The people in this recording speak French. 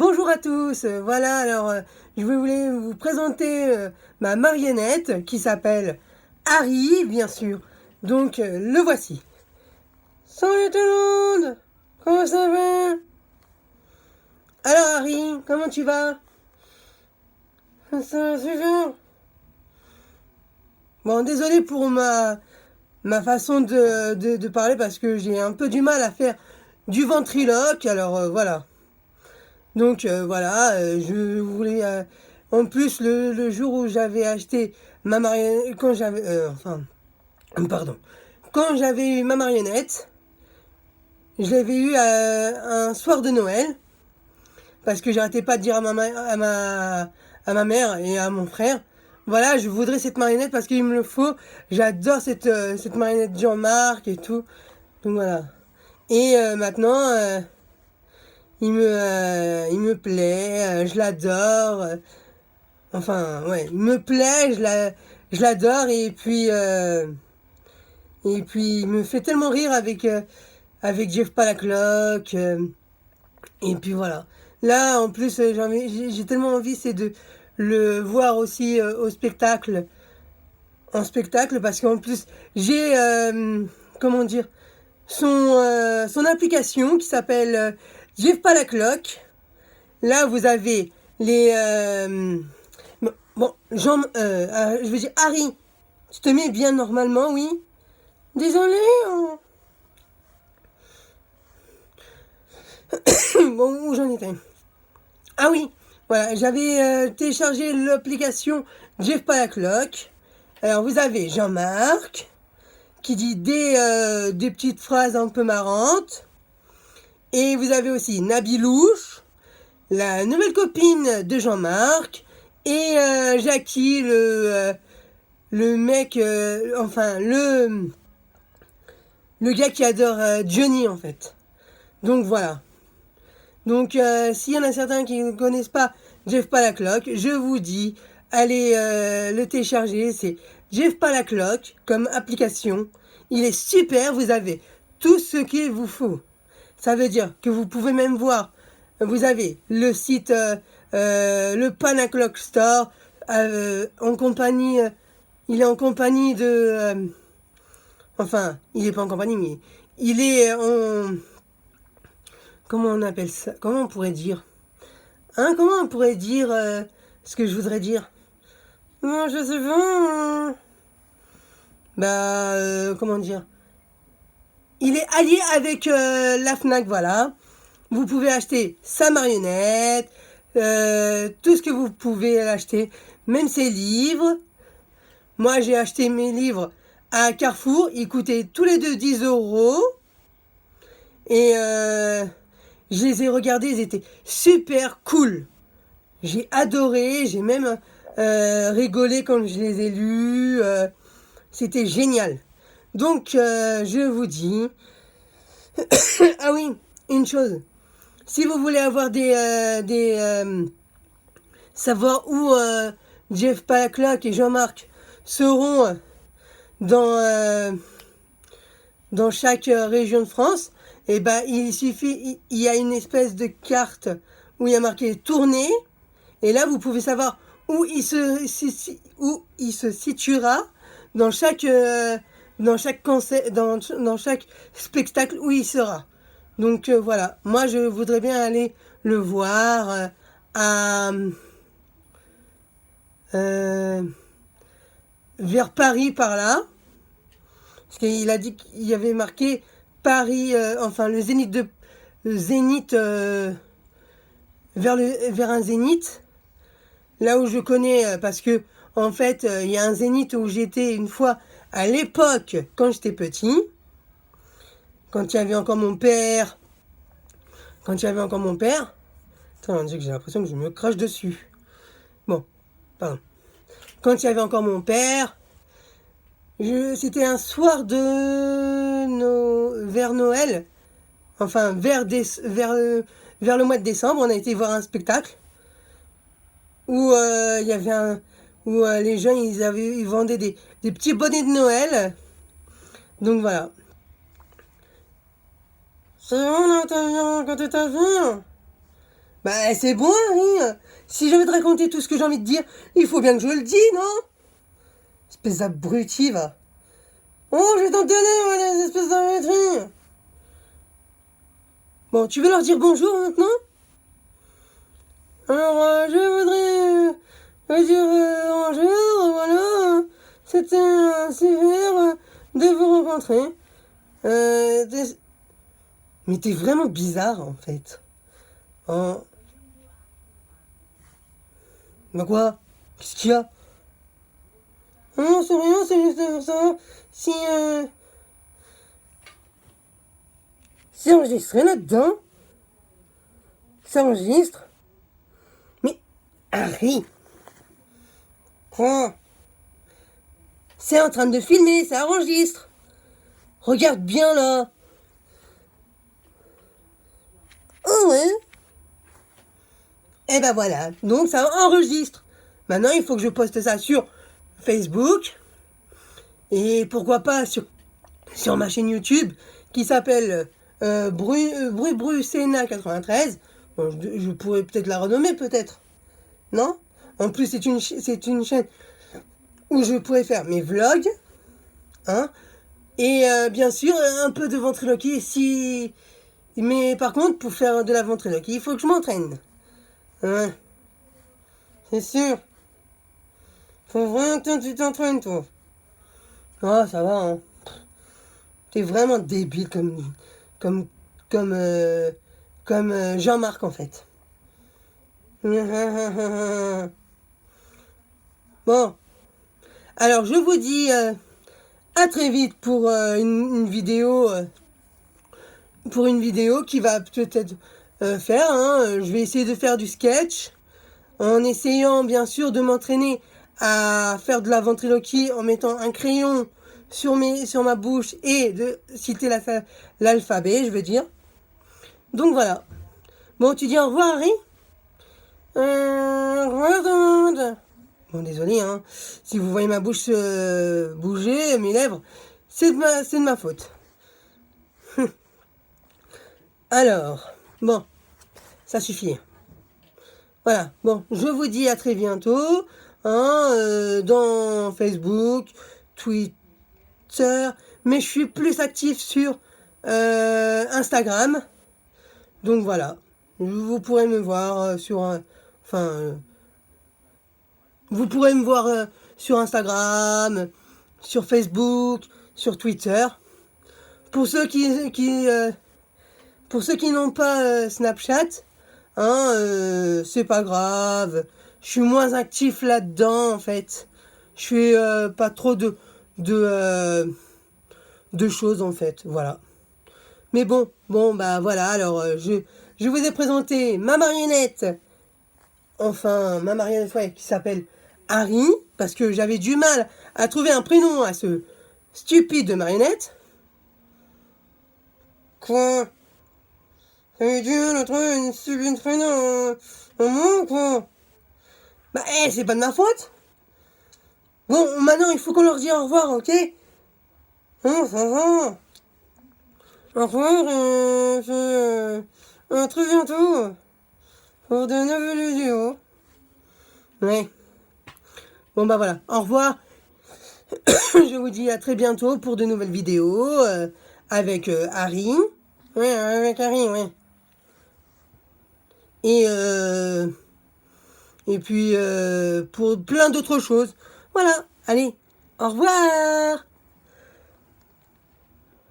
Bonjour à tous, voilà, alors je voulais vous présenter ma marionnette qui s'appelle Harry, bien sûr. Donc le voici. Salut tout le monde, comment ça va? Alors Harry, comment tu vas? Ça va super. Bon, désolé pour ma façon de parler parce que j'ai un peu du mal à faire du ventriloque, alors voilà. Donc voilà, je voulais... en plus, le jour où j'avais acheté ma marionnette... Quand j'avais... pardon. Quand j'avais eu ma marionnette, je l'avais eu un soir de Noël. Parce que j'arrêtais pas de dire à ma mère et à mon frère, voilà, je voudrais cette marionnette parce qu'il me le faut. J'adore cette marionnette Jean-Marc et tout. Donc voilà. Et maintenant... il me plaît, je l'adore. Enfin, ouais, il me plaît, je l'adore et puis il me fait tellement rire avec Jeff Palaclock. Et puis voilà. Là, en plus, j'ai tellement envie, c'est de le voir aussi au spectacle, en spectacle, parce qu'en plus, j'ai, comment dire, son application qui s'appelle Jeff Palaclock. Là, vous avez les... bon, je veux dire, Harry, tu te mets bien normalement, oui? Désolé. Bon, où j'en étais? Ah oui, voilà, j'avais téléchargé l'application Jeff Palaclock. Alors, vous avez Jean-Marc, qui dit des petites phrases un peu marrantes. Et vous avez aussi Nabilouche, la nouvelle copine de Jean-Marc, et Jackie, le mec, le gars qui adore Johnny, en fait. Donc voilà. Donc s'il y en a certains qui ne connaissent pas Jeff Palaclock, je vous dis, allez le télécharger, c'est Jeff Palaclock comme application. Il est super, vous avez tout ce qu'il vous faut. Ça veut dire que vous pouvez même voir, vous avez le site, le Palaclock Store, en compagnie, il est en compagnie de... il n'est pas en compagnie, mais il est en... Comment on appelle ça? Comment on pourrait dire? Comment on pourrait dire ce que je voudrais dire? Non, je sais pas. Comment dire? Il est allié avec la Fnac, voilà. Vous pouvez acheter sa marionnette, tout ce que vous pouvez acheter, même ses livres. Moi, j'ai acheté mes livres à Carrefour. Ils coûtaient tous les deux 10 €. Et je les ai regardés, ils étaient super cool. J'ai adoré, j'ai même rigolé quand je les ai lus. C'était génial. Donc, je vous dis... ah oui, une chose. Si vous voulez avoir savoir où Jeff Palaclock et Jean-Marc seront dans chaque région de France, et il suffit, il y a une espèce de carte où il y a marqué tournée, et là vous pouvez savoir où il se situera dans chaque concert, dans chaque spectacle où il sera. Donc voilà, moi je voudrais bien aller le voir vers Paris par là. Parce qu'il a dit qu'il y avait marqué Paris, le Zénith vers un Zénith. Là où je connais, parce que en fait, il y a un Zénith où j'étais une fois à l'époque, quand j'étais petit, quand il y avait encore mon père. Attends, on dit que j'ai l'impression que je me crache dessus. Bon, pardon. Quand il y avait encore mon père, c'était un soir vers Noël, vers le mois de décembre, on a été voir un spectacle où il y avait où les gens ils vendaient des petits bonnets de Noël. Donc voilà. C'est bon là, t'as vu quand t'es ta vie? Bah, c'est bon, Harry. Si je vais te raconter tout ce que j'ai envie de dire, il faut bien que je le dise, non? Espèce d'abruti, va. Oh, je vais t'en donner, moi, les espèces d'abrutis. Bon, tu veux leur dire bonjour maintenant? Alors, je voudrais dire bonjour, voilà. C'était super de vous rencontrer. Mais t'es vraiment bizarre, en fait. Hein. Bah quoi? Qu'est-ce qu'il y a? Non, c'est rien, c'est juste pour savoir si c'est enregistré là-dedans. Ça enregistre. Mais Harry, quoi? C'est en train de filmer, ça enregistre. Regarde bien là. Oh ouais. Et ben voilà, donc ça enregistre. Maintenant, il faut que je poste ça sur Facebook. Et pourquoi pas sur ma chaîne YouTube qui s'appelle Brucena 93. Bon, je pourrais peut-être la renommer, peut-être. Non? En plus, c'est une chaîne où je pourrais faire mes vlogs. Hein? Et bien sûr, un peu de ventriloquie. Mais par contre, pour faire de la ventriloquie, il faut que je m'entraîne. Hein? C'est sûr. Faut vraiment que tu t'entraînes, toi. Ah, ça va, hein. T'es vraiment débile comme, comme, euh, comme Jean-Marc, en fait. Bon, alors je vous dis à très vite pour une vidéo qui va peut-être faire. Hein. Je vais essayer de faire du sketch en essayant bien sûr de m'entraîner à faire de la ventriloquie en mettant un crayon sur ma bouche et de citer l'alphabet, je veux dire. Donc voilà. Bon, tu dis au revoir, Harry? Au revoir, tout le monde. Bon, désolé, hein. Si vous voyez ma bouche bouger, mes lèvres, c'est de ma faute. Alors, bon, ça suffit. Voilà, bon, je vous dis à très bientôt, hein, dans Facebook, Twitter, mais je suis plus actif sur Instagram. Donc voilà, vous pourrez me voir vous pourrez me voir sur Instagram, sur Facebook, sur Twitter. Pour ceux pour ceux qui n'ont pas Snapchat, hein, c'est pas grave. Je suis moins actif là-dedans en fait. Je fais pas trop de choses en fait, voilà. Mais bon, bah voilà. Alors je vous ai présenté ma marionnette. Enfin, ma marionnette, ouais, qui s'appelle Harry, parce que j'avais du mal à trouver un prénom à ce stupide marionnette. Quoi? T'avais du mal à trouver une stupide prénom en moi, quoi? Bah, c'est pas de ma faute. Bon, maintenant, il faut qu'on leur dise au revoir, ok? Hein, ça va. Au revoir, à très bientôt pour de nouvelles vidéos. Ouais. Bon, bah voilà. Au revoir. Je vous dis à très bientôt pour de nouvelles vidéos avec Harry. Ouais, avec Harry, ouais. Et, et puis pour plein d'autres choses. Voilà. Allez, au revoir.